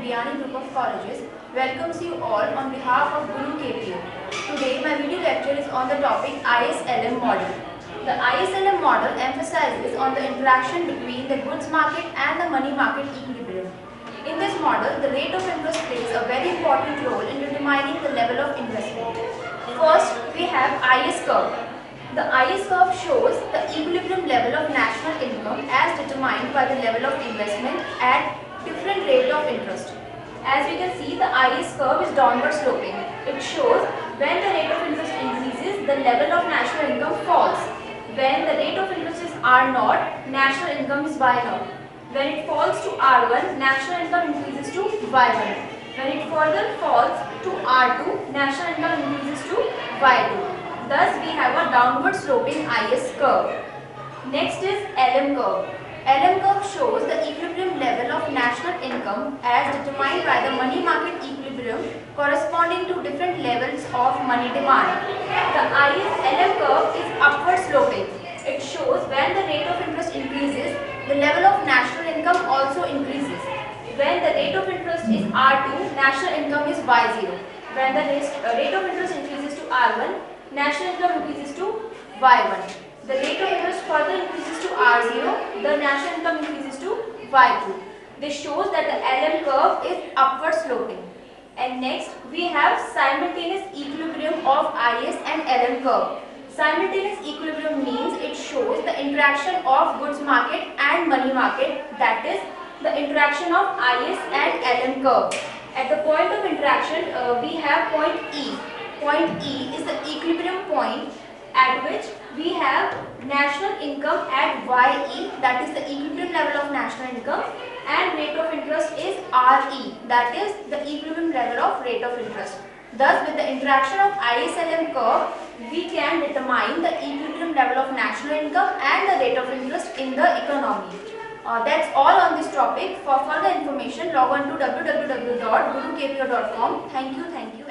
Briani Group of Colleges welcomes you all on behalf of Guru KPO. Today my video lecture is on the topic ISLM model. The ISLM model emphasizes on the interaction between the goods market and the money market equilibrium. In this model, the rate of interest plays a very important role in determining the level of investment. First, we have IS curve. The IS curve shows the equilibrium level of national income as determined by the level of investment at different rate of interest. As we can see, the IS curve is downward sloping. It shows when the rate of interest increases, the level of national income falls. When the rate of interest is R0, national income is Y0. When it falls to R1, national income increases to Y1. When it further falls to R2, national income increases to Y2. Thus, we have a downward sloping IS curve. Next is LM curve. LM curve shows the equilibrium level of national income as determined by the money market equilibrium corresponding to different levels of money demand. The IS-LM curve is upward sloping. It shows when the rate of interest increases, the level of national income also increases. When the rate of interest is R2, national income is Y0. When the rate of interest increases to R1, national income increases to Y1. The rate of interest further increases to R0, the national income increases to Y2. This shows that the LM curve is upward sloping. And next, we have simultaneous equilibrium of IS and LM curve. Simultaneous equilibrium means it shows the interaction of goods market and money market, that is, the interaction of IS and LM curve. At the point of interaction, we have point E. Point E is the equilibrium point at which we have national income at YE, that is the equilibrium level of national income, and rate of interest is RE, that is the equilibrium level of rate of interest. Thus, with the interaction of ISLM curve, we can determine the equilibrium level of national income and the rate of interest in the economy. That's all on this topic. For further information, log on to www.gurukpo.com. Thank you and thank you.